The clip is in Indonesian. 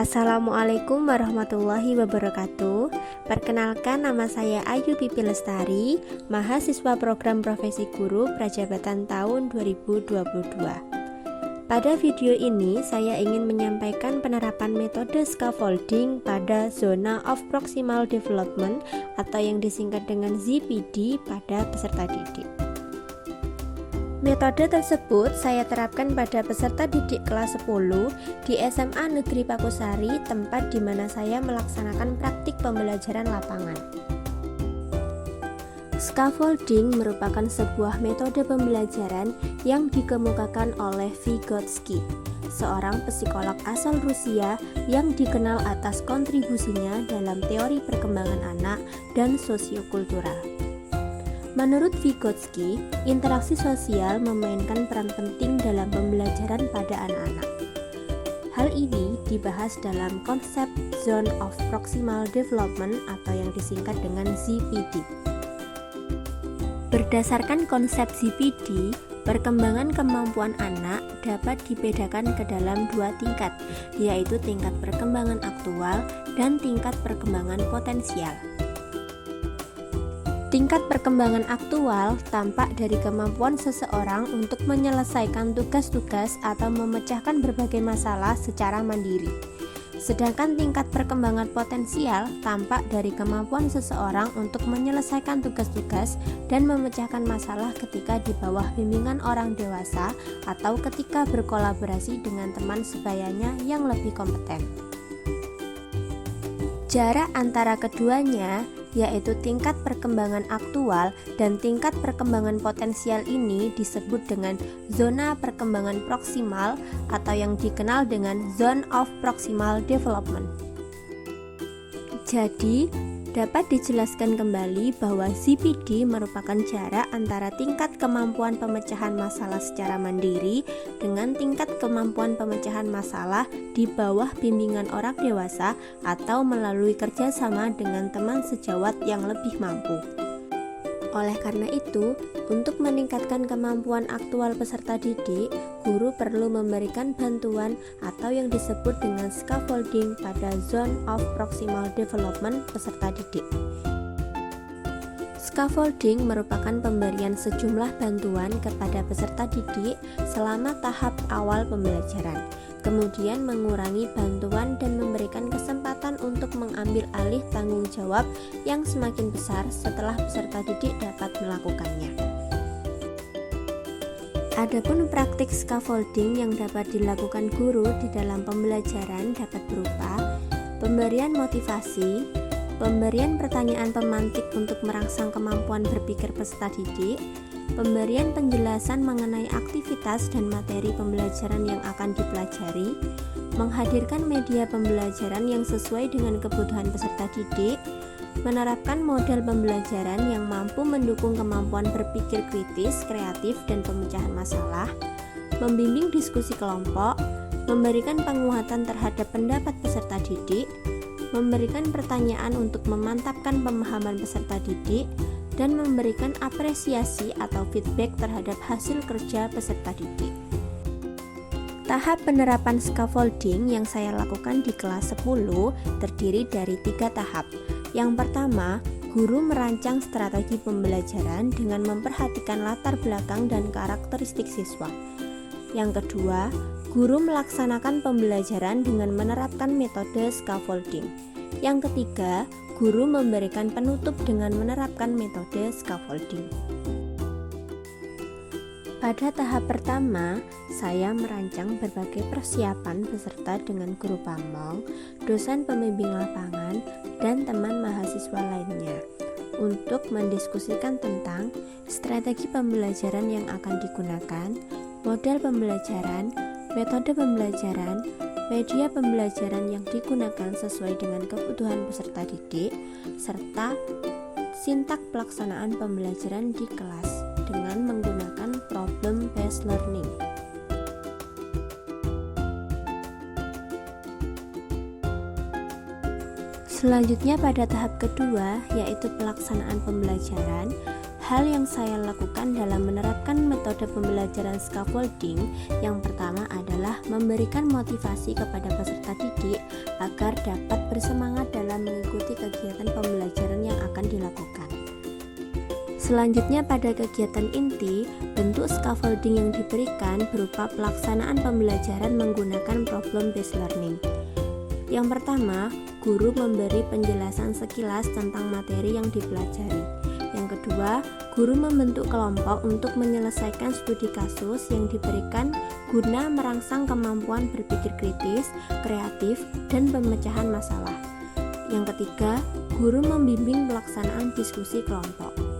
Assalamualaikum warahmatullahi wabarakatuh. Perkenalkan, nama saya Ayu Pipi Lestari, mahasiswa program profesi guru Prajabatan tahun 2022. Pada video ini saya ingin menyampaikan penerapan metode scaffolding pada zona of proximal development atau yang disingkat dengan ZPD pada peserta didik. Metode tersebut saya terapkan pada peserta didik kelas 10 di SMA Negeri Pakusari, tempat di mana saya melaksanakan praktik pembelajaran lapangan. Scaffolding merupakan sebuah metode pembelajaran yang dikemukakan oleh Vygotsky, seorang psikolog asal Rusia yang dikenal atas kontribusinya dalam teori perkembangan anak dan sosiokultural. Menurut Vygotsky, interaksi sosial memainkan peran penting dalam pembelajaran pada anak-anak. Hal ini dibahas dalam konsep Zone of Proximal Development atau yang disingkat dengan ZPD. Berdasarkan konsep ZPD, perkembangan kemampuan anak dapat dibedakan ke dalam dua tingkat, yaitu tingkat perkembangan aktual dan tingkat perkembangan potensial. Tingkat perkembangan aktual tampak dari kemampuan seseorang untuk menyelesaikan tugas-tugas atau memecahkan berbagai masalah secara mandiri. Sedangkan tingkat perkembangan potensial tampak dari kemampuan seseorang untuk menyelesaikan tugas-tugas dan memecahkan masalah ketika di bawah bimbingan orang dewasa atau ketika berkolaborasi dengan teman sebayanya yang lebih kompeten. Jarak antara keduanya, yaitu tingkat perkembangan aktual dan tingkat perkembangan potensial, ini disebut dengan zona perkembangan proksimal atau yang dikenal dengan Zone of Proximal Development. Jadi, dapat dijelaskan kembali bahwa ZPD merupakan jarak antara tingkat kemampuan pemecahan masalah secara mandiri dengan tingkat kemampuan pemecahan masalah di bawah bimbingan orang dewasa atau melalui kerjasama dengan teman sejawat yang lebih mampu. Oleh karena itu, untuk meningkatkan kemampuan aktual peserta didik, guru perlu memberikan bantuan atau yang disebut dengan scaffolding pada Zone of Proximal Development peserta didik. Scaffolding merupakan pemberian sejumlah bantuan kepada peserta didik selama tahap awal pembelajaran, kemudian mengurangi bantuan dan memberikan kesempatan untuk mengambil alih tanggung jawab yang semakin besar setelah peserta didik dapat melakukannya. Adapun praktik scaffolding yang dapat dilakukan guru di dalam pembelajaran dapat berupa pemberian motivasi, pemberian pertanyaan pemantik untuk merangsang kemampuan berpikir peserta didik, pemberian penjelasan mengenai aktivitas dan materi pembelajaran yang akan dipelajari, menghadirkan media pembelajaran yang sesuai dengan kebutuhan peserta didik, menerapkan model pembelajaran yang mampu mendukung kemampuan berpikir kritis, kreatif, dan pemecahan masalah, membimbing diskusi kelompok, memberikan penguatan terhadap pendapat peserta didik, memberikan pertanyaan untuk memantapkan pemahaman peserta didik, dan memberikan apresiasi atau feedback terhadap hasil kerja peserta didik. Tahap penerapan scaffolding yang saya lakukan di kelas 10 terdiri dari 3 tahap. Yang pertama, guru merancang strategi pembelajaran dengan memperhatikan latar belakang dan karakteristik siswa. Yang kedua, guru melaksanakan pembelajaran dengan menerapkan metode scaffolding. Yang ketiga, guru memberikan penutup dengan menerapkan metode scaffolding. Pada tahap pertama, saya merancang berbagai persiapan beserta dengan guru pamong, dosen pembimbing lapangan, dan teman mahasiswa lainnya untuk mendiskusikan tentang strategi pembelajaran yang akan digunakan, model pembelajaran, metode pembelajaran, media pembelajaran yang digunakan sesuai dengan kebutuhan peserta didik, serta sintak pelaksanaan pembelajaran di kelas dengan menggunakan problem-based learning. Selanjutnya pada tahap kedua, yaitu pelaksanaan pembelajaran, Hal yang saya lakukan dalam menerapkan metode pembelajaran scaffolding yang pertama adalah memberikan motivasi kepada peserta didik agar dapat bersemangat dalam mengikuti kegiatan pembelajaran yang akan dilakukan. Selanjutnya pada kegiatan inti, bentuk scaffolding yang diberikan berupa pelaksanaan pembelajaran menggunakan problem based learning. Yang pertama, guru memberi penjelasan sekilas tentang materi yang dipelajari. Yang kedua, guru membentuk kelompok untuk menyelesaikan studi kasus yang diberikan guna merangsang kemampuan berpikir kritis, kreatif, dan pemecahan masalah. Yang ketiga, guru membimbing pelaksanaan diskusi kelompok.